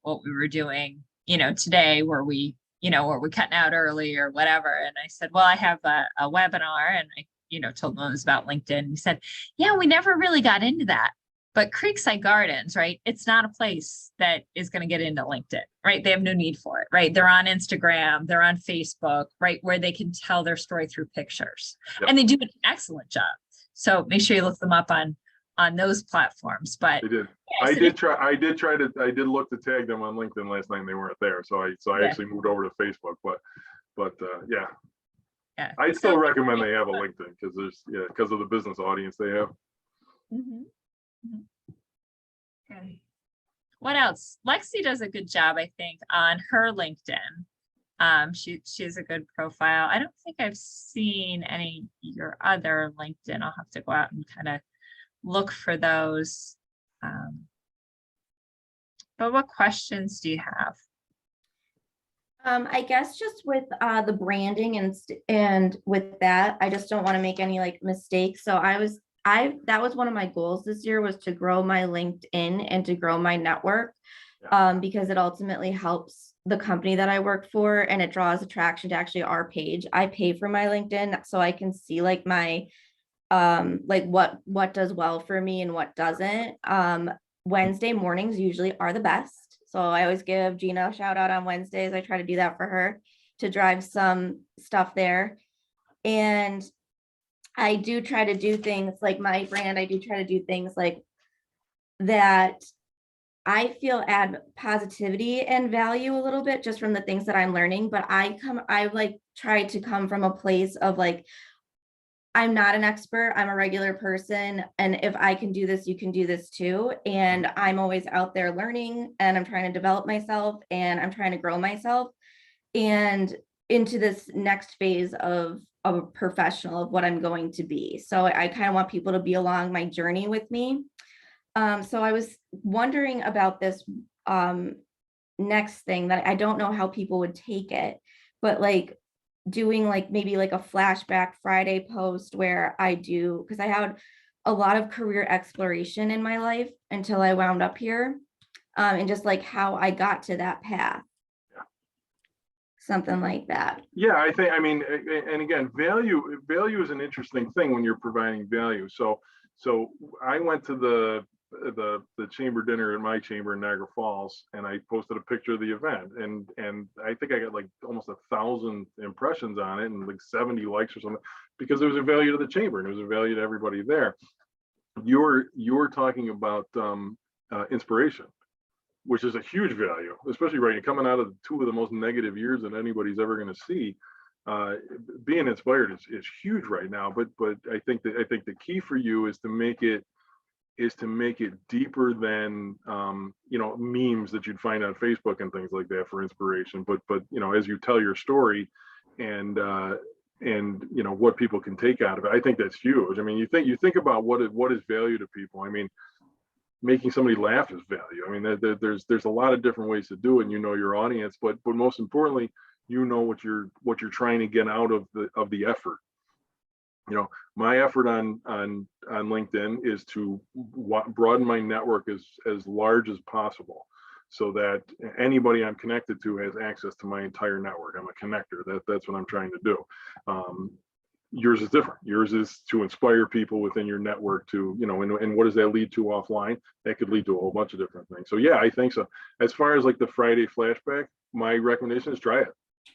doing, today. Were we cutting out early or whatever? And I said, well, I have a webinar, and I told them it was about LinkedIn. He said, yeah, we never really got into that. But Creekside Gardens, right? It's not a place that is going to get into LinkedIn, right? They have no need for it, right? They're on Instagram, they're on Facebook, right? Where they can tell their story through pictures. Yep. And they do an excellent job. So make sure you look them up on those platforms. But they did. Yeah, I did look to tag them on LinkedIn last night and they weren't there. So I actually moved over to Facebook, but yeah. Yeah. I still recommend they have a LinkedIn because of the business audience they have. Mm-hmm. Mm-hmm. Okay. What else? Lexi does a good job, I think, on her LinkedIn. She has a good profile. I don't think I've seen any your other LinkedIn. I'll have to go out and kind of look for those. But what questions do you have? I guess just with the branding and with that, I just don't want to make any mistakes. So that was one of my goals this year, was to grow my LinkedIn and to grow my network, because it ultimately helps the company that I work for, and it draws attraction to actually our page. I pay for my LinkedIn so I can see my what does well for me and what doesn't. Wednesday mornings usually are the best. So I always give Gina a shout out on Wednesdays. I try to do that for her to drive some stuff there. And I do try to do things like my brand. I do try to do things like that I feel add positivity and value a little bit just from the things that I'm learning. But I try to come from a place of I'm not an expert. I'm a regular person. And if I can do this, you can do this too. And I'm always out there learning, and I'm trying to develop myself, and I'm trying to grow myself and into this next phase of a professional, of what I'm going to be. So I kind of want people to be along my journey with me. So I was wondering about this next thing that I don't know how people would take it, but doing maybe a flashback Friday post where I do, because I had a lot of career exploration in my life until I wound up here, and just how I got to that path. Yeah. Something like that. Yeah, I mean, and again, value is an interesting thing when you're providing value. So I went to the the chamber dinner at my chamber in Niagara Falls, and I posted a picture of the event, and I think I got like almost 1,000 impressions on it and like 70 likes or something, because it was a value to the chamber and it was a value to everybody there. You're talking about inspiration, which is a huge value, especially right now, coming out of two of the most negative years that anybody's ever going to see. Being inspired is huge right now, but I think the key for you is to make it deeper than memes that you'd find on Facebook and things like that for inspiration. But as you tell your story and what people can take out of it, I think that's huge. I mean, you think about what is value to people. I mean, making somebody laugh is value. I mean, there's a lot of different ways to do it, and your audience, but most importantly, what you're trying to get out of the effort. My effort on LinkedIn is to broaden my network as large as possible, so that anybody I'm connected to has access to my entire network. I'm a connector. That's what I'm trying to do. Yours is different. Yours is to inspire people within your network to, and what does that lead to offline? That could lead to a whole bunch of different things. So yeah, I think so. As far as like the Friday flashback, my recommendation is try it.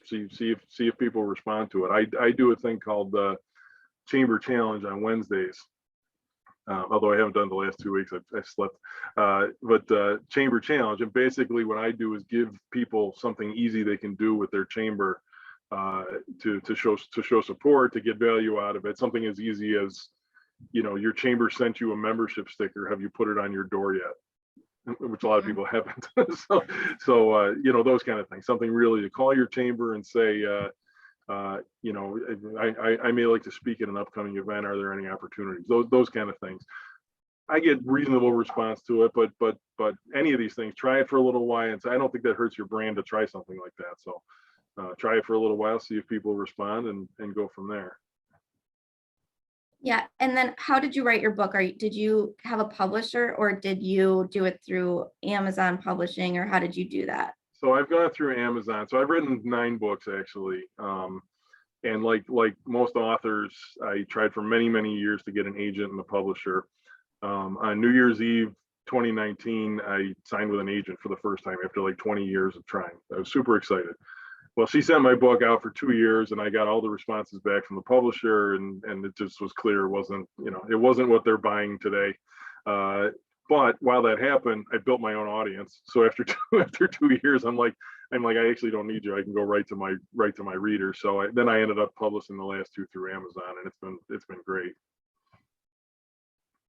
See if people respond to it. I do a thing called the Chamber Challenge on Wednesdays. Although I haven't done the last 2 weeks, I slept. But Chamber Challenge, and basically what I do is give people something easy they can do with their chamber to show support, to get value out of it. Something as easy as, your chamber sent you a membership sticker. Have you put it on your door yet? Which a lot of people haven't. so those kind of things. Something really to call your chamber and say, I may like to speak at an upcoming event. Are there any opportunities? Those kind of things. I get reasonable response to it, but any of these things, try it for a little while. And so I don't think that hurts your brand to try something like that. So try it for a little while, see if people respond, and go from there. Yeah. And then how did you write your book? Did you have a publisher, or did you do it through Amazon publishing, or how did you do that? So I've gone through Amazon. So I've written 9 books actually. And like most authors, I tried for many, many years to get an agent and a publisher. On New Year's Eve 2019, I signed with an agent for the first time after like 20 years of trying. I was super excited. Well, she sent my book out for 2 years, and I got all the responses back from the publisher, and it just was clear it wasn't what they're buying today. But while that happened, I built my own audience. So after 2 years, I'm like, I actually don't need you. I can go right to my reader. So then I ended up publishing the last 2 through Amazon, and it's been great.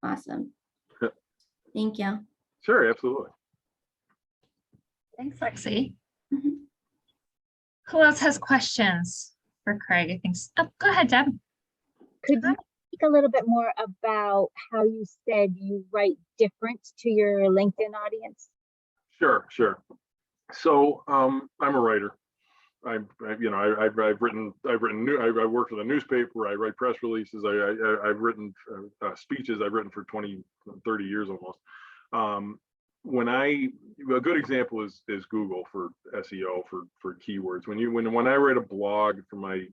Awesome. Thank you. Sure, absolutely. Thanks, Lexi. Mhm. Who else has questions for Craig? I think. Oh, go ahead, Deb. Could you speak a little bit more about how you said you write different to your LinkedIn audience? Sure. So I'm a writer. I've written I work for the newspaper. I write press releases. I've written speeches. I've written for 20, 30 years almost. A good example is Google for SEO for keywords. When I write a blog for my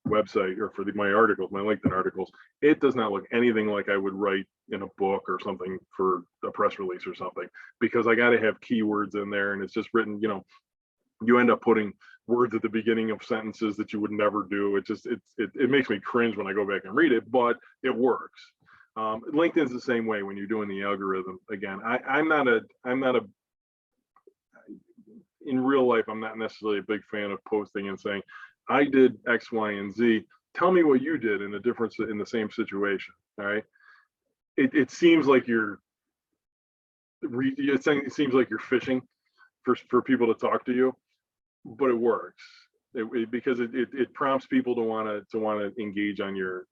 website, or for my articles, my LinkedIn articles, it does not look anything like I would write in a book or something for a press release or something, because I got to have keywords in there, and it's just written, you end up putting words at the beginning of sentences that you would never do. It makes me cringe when I go back and read it, but it works. LinkedIn's the same way when you're doing the algorithm. Again, in real life, I'm not necessarily a big fan of posting and saying, I did X, Y, and Z. Tell me what you did in the same situation. All right. It seems like it seems like you're fishing for people to talk to you, but it works. Because it prompts people to want to engage on your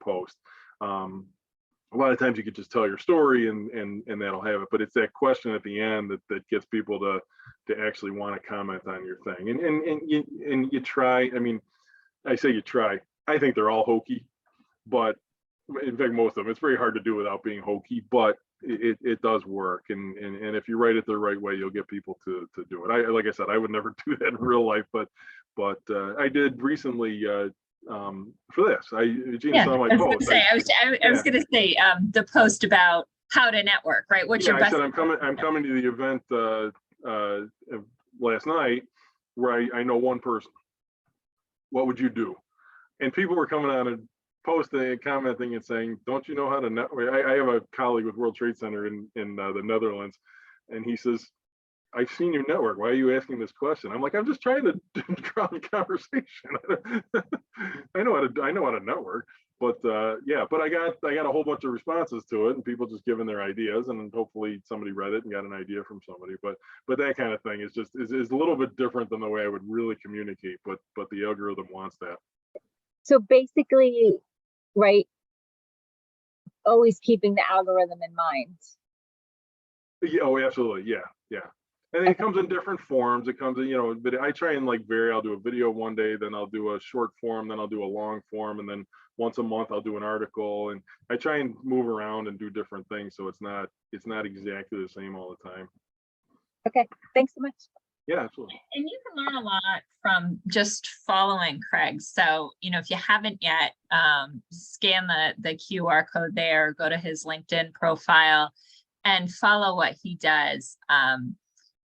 post. A lot of times you could just tell your story and that'll have it, but it's that question at the end that gets people to actually want to comment on your thing. And you try. I mean, I say you try. I think they're all hokey, but in fact, most of them, it's very hard to do without being hokey, but it does work. And if you write it the right way, you'll get people to do it. Like I said, I would never do that in real life, but I did recently for this. Gina Yeah, saw my I was gonna post. say, I was yeah. gonna say, the post about how to network, right? What's Yeah, your I best? said I'm coming to the event last night where I know one person. What would you do? And people were coming on and posting and commenting and saying, "Don't you know how to network?" I have a colleague with World Trade Center in the Netherlands, and he says, "I've seen you network. Why are you asking this question?" I'm like, "I'm just trying to draw the conversation. I know how to network." But yeah, but I got a whole bunch of responses to it, and people just giving their ideas, and hopefully somebody read it and got an idea from somebody. But that kind of thing is just is a little bit different than the way I would really communicate. But the algorithm wants that. So basically, right, always keeping the algorithm in mind. Yeah, oh, absolutely. Yeah, yeah. And it comes in different forms. It comes in, but I try and like vary. I'll do a video one day, then I'll do a short form, then I'll do a long form, and then once a month I'll do an article. And I try and move around and do different things, so it's not exactly the same all the time. Okay, thanks so much. Yeah, absolutely. And you can learn a lot from just following Craig. So, if you haven't yet, scan the QR code there, go to his LinkedIn profile and follow what he does.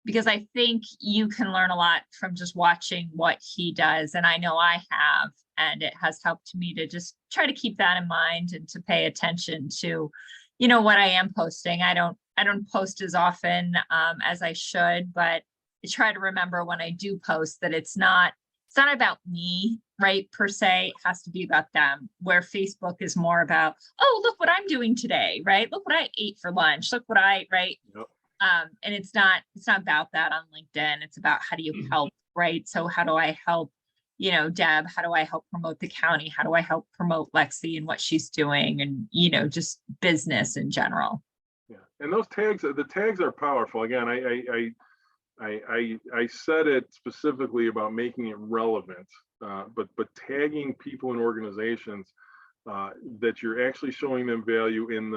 Because I think you can learn a lot from just watching what he does. And I know I have, and it has helped me to just try to keep that in mind and to pay attention to, what I am posting. I don't post as often as I should, but I try to remember when I do post that it's not about me, right, per se. It has to be about them, where Facebook is more about, oh, look what I'm doing today, right? Look what I ate for lunch. Look what right? Yep. And it's not about that on LinkedIn. It's about how do you help, right? So how do I help, Deb? How do I help promote the county? How do I help promote Lexi and what she's doing, and just business in general? Yeah, and those tags, the tags are powerful. Again, I said it specifically about making it relevant, but tagging people and organizations that you're actually showing them value in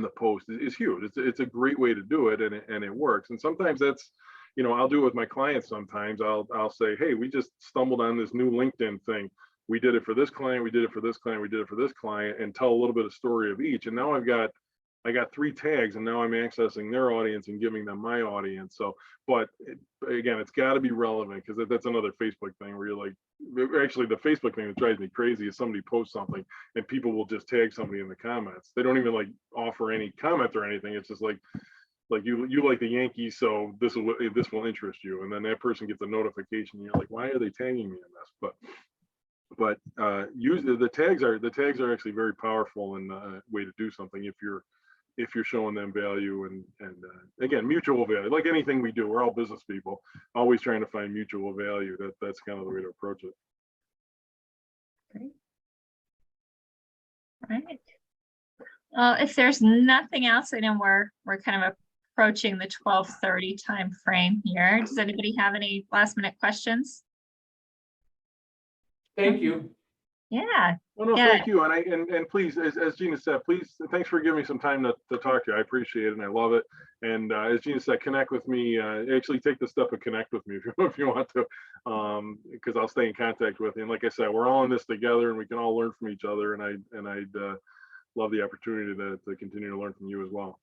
the post is huge. It's a great way to do it, and it works. And sometimes that's, I'll do it with my clients. Sometimes I'll say, hey, we just stumbled on this new LinkedIn thing. We did it for this client, we did it for this client, we did it for this client, and tell a little bit of story of each. And now I got 3 tags, and now I'm accessing their audience and giving them my audience. So, but again, it's got to be relevant, because that's another Facebook thing where you're like, actually the Facebook thing that drives me crazy is somebody posts something and people will just tag somebody in the comments. They don't even like offer any comment or anything. It's just like you like the Yankees, so this will interest you, and then that person gets a notification. And you're like, why are they tagging me in this? But use the tags are actually very powerful in a way to do something if you're showing them value and again, mutual value. Like anything we do, we're all business people, always trying to find mutual value. That's kind of the way to approach it. All right. Well, if there's nothing else, I know we're kind of approaching the 12:30 time frame here. Does anybody have any last minute questions? Thank you. Yeah. Well, no, Yeah. thank you. And please, as Gina said, please, thanks for giving me some time to talk to you. I appreciate it and I love it. And as Gina said, connect with me. Actually take the step and connect with me if you want to, because I'll stay in contact with you. And like I said, we're all in this together, and we can all learn from each other. And I'd love the opportunity to continue to learn from you as well.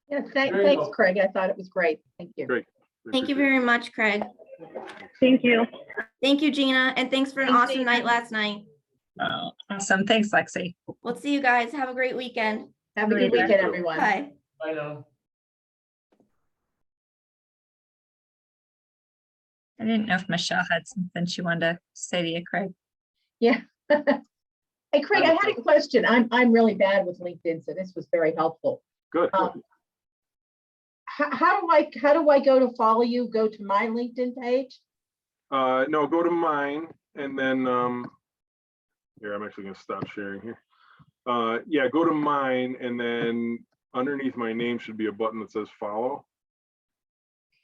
Yeah, Very thanks, well. Craig. I thought it was great. Thank you. Great. Thank you Appreciate it. very much, Craig. Thank you. Thank you, Gina, and thanks for an Thanks, awesome Gina. night last night. Oh, awesome. Thanks, Lexi. We'll see you guys. Have a great weekend. Have a good Later. weekend, everyone. Bye. I know. I didn't know if Michelle had something she wanted to say to you, Craig. Yeah. Hey, Craig, I had a question. I'm really bad with LinkedIn, so this was very helpful. Good. How do I go to follow you? Go to my LinkedIn page? No, go to mine, and then here, I'm actually going to stop sharing here. Yeah, go to mine, and then underneath my name should be a button that says follow.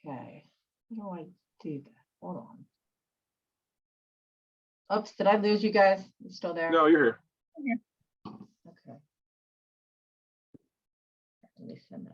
Okay. How do I do that? Hold on. Oops, did I lose you guys? You still there? No, you're here.